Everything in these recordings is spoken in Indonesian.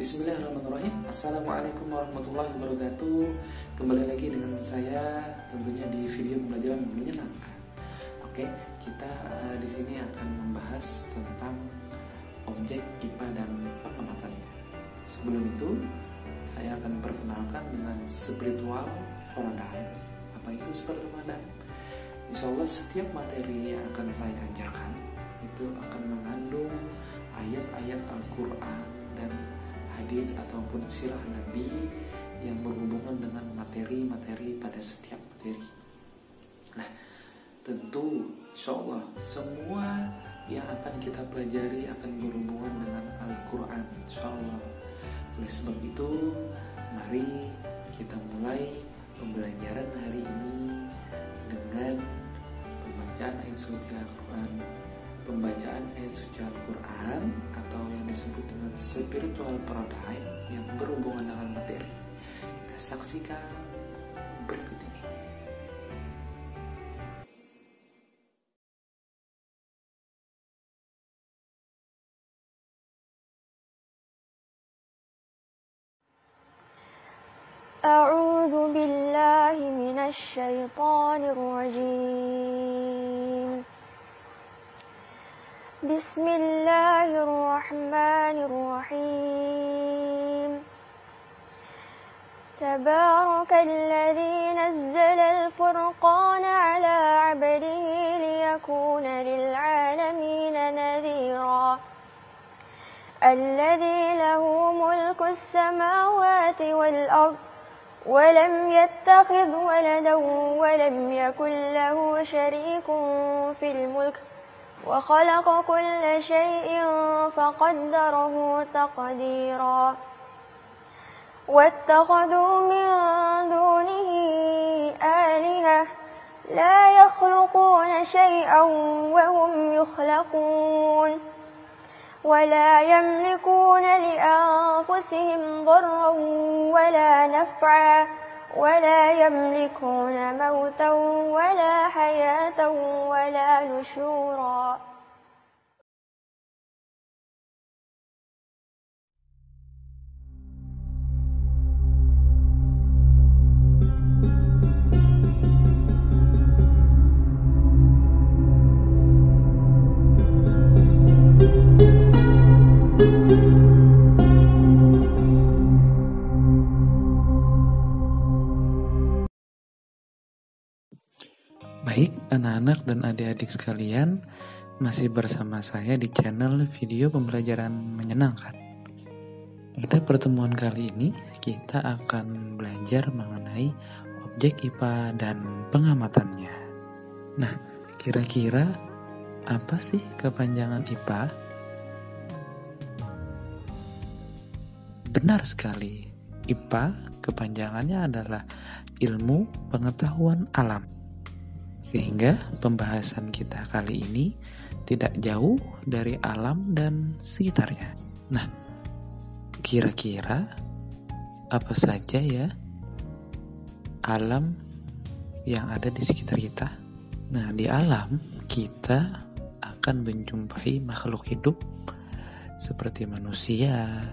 Bismillahirrahmanirrahim. Assalamualaikum warahmatullahi wabarakatuh. Kembali lagi dengan saya tentunya di video pembelajaran menyenangkan. Oke, kita di sini akan membahas tentang objek IPA dan pengamatannya. Sebelum itu, saya akan perkenalkan dengan spiritual paradigm. Apa itu spiritual paradigm? Insya Allah setiap materi yang akan saya ajarkan itu akan mengandung ayat-ayat Al-Quran dan hadis ataupun sirah Nabi yang berhubungan dengan materi-materi pada setiap materi. Nah, tentu insya Allah semua yang akan kita pelajari akan berhubungan dengan Al-Quran, insya Allah. Oleh sebab itu, mari kita mulai pembelajaran hari ini dengan pembacaan ayat suci Al-Quran. Pembacaan ayat suci Al-Quran atau yang disebut dengan spiritual paradigm yang berhubungan dengan materi. Kita saksikan berikut ini. A'udzu billahi minasy syaithanir rajim. Bismillahirrahmanirrahim. Tabarakalladzī nazzala al-furqāna 'alā 'abdihi liyakūna lil'ālamīna nadhīrā. Alladzī lahu mulku as-samāwāti wal-ardh wa lam yattakhidh waladan wa lam yakul lahu sharīkun fil mulk. وخلق كل شيء فقدره تقديرا واتخذوا من دونه آلهة لا يخلقون شيئا وهم يخلقون ولا يملكون لأنفسهم ضرا ولا نفعا ولا يملكون موتا ولا حياة ولا نشورا. Baik, anak-anak dan adik-adik sekalian, masih bersama saya di channel video pembelajaran menyenangkan. Pada pertemuan kali ini, kita akan belajar mengenai objek IPA dan pengamatannya. Nah, kira-kira apa sih kepanjangan IPA? Benar sekali, IPA kepanjangannya adalah Ilmu Pengetahuan Alam. Sehingga pembahasan kita kali ini tidak jauh dari alam dan sekitarnya. Nah, kira-kira apa saja ya alam yang ada di sekitar kita? Nah, di alam kita akan menjumpai makhluk hidup seperti manusia,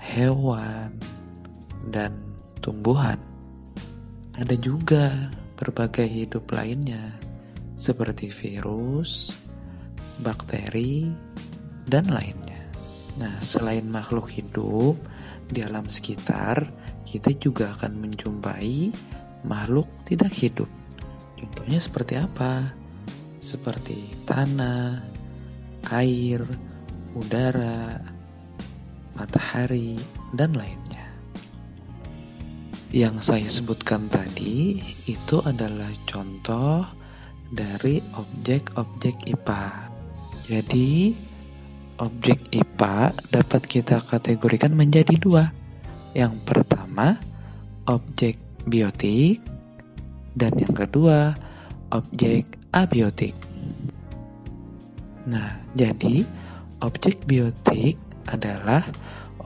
hewan, dan tumbuhan. Ada juga berbagai hidup lainnya seperti virus, bakteri, dan lainnya. Nah, selain makhluk hidup di alam sekitar, kita juga akan menjumpai makhluk tidak hidup. Contohnya seperti apa? Seperti tanah, air, udara, matahari, dan lainnya. Yang saya sebutkan tadi itu adalah contoh dari objek-objek IPA. Jadi, objek IPA dapat kita kategorikan menjadi dua. Yang pertama, objek biotik, dan yang kedua, objek abiotik. Nah, jadi objek biotik adalah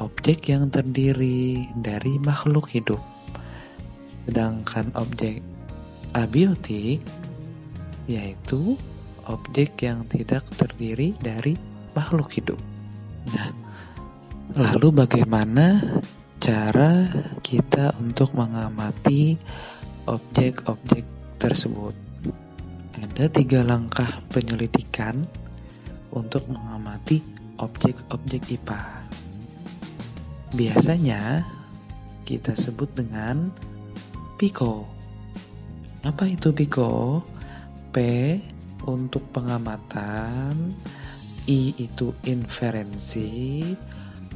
objek yang terdiri dari makhluk hidup. Sedangkan objek abiotik yaitu objek yang tidak terdiri dari makhluk hidup. Nah, Lalu bagaimana cara kita untuk mengamati objek-objek tersebut? Ada 3 langkah penyelidikan untuk mengamati objek-objek IPA. Biasanya kita sebut dengan PICO. Apa itu PICO? P untuk pengamatan, I itu inferensi,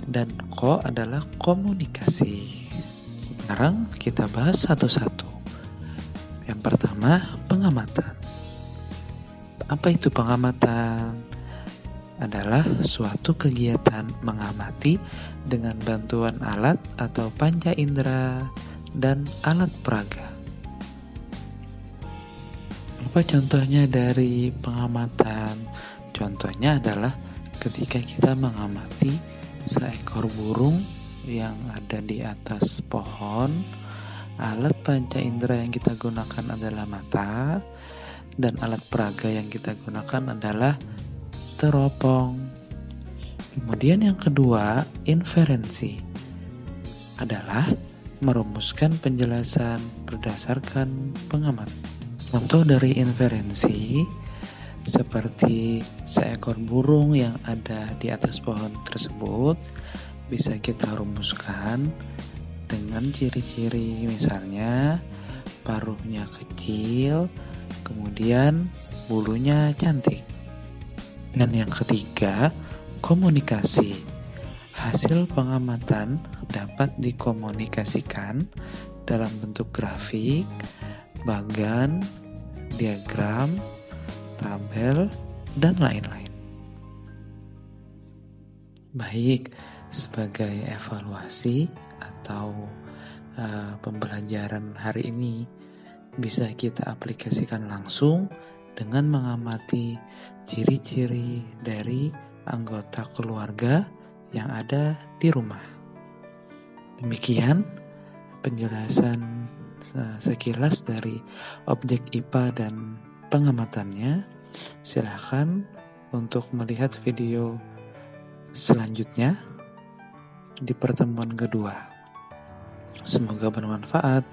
dan Ko adalah komunikasi. Sekarang kita bahas satu-satu. Yang pertama, pengamatan. Apa itu pengamatan? Adalah suatu kegiatan mengamati dengan bantuan alat atau panca indera dan alat peraga. Apa contohnya dari pengamatan? Contohnya adalah ketika kita mengamati seekor burung yang ada di atas pohon, alat panca indera yang kita gunakan adalah mata, dan alat peraga yang kita gunakan adalah teropong. Kemudian yang kedua, inferensi adalah merumuskan penjelasan berdasarkan pengamatan. Contoh dari inferensi seperti seekor burung yang ada di atas pohon tersebut bisa kita rumuskan dengan ciri-ciri, misalnya paruhnya kecil, kemudian bulunya cantik. Dan yang ketiga, komunikasi. Hasil pengamatan dapat dikomunikasikan dalam bentuk grafik, bagan, diagram, tabel, dan lain-lain. Baik, sebagai evaluasi atau pembelajaran hari ini bisa kita aplikasikan langsung dengan mengamati ciri-ciri dari anggota keluarga yang ada di rumah. Demikian penjelasan sekilas dari objek IPA dan pengamatannya. Silahkan untuk melihat video selanjutnya di pertemuan kedua. Semoga bermanfaat.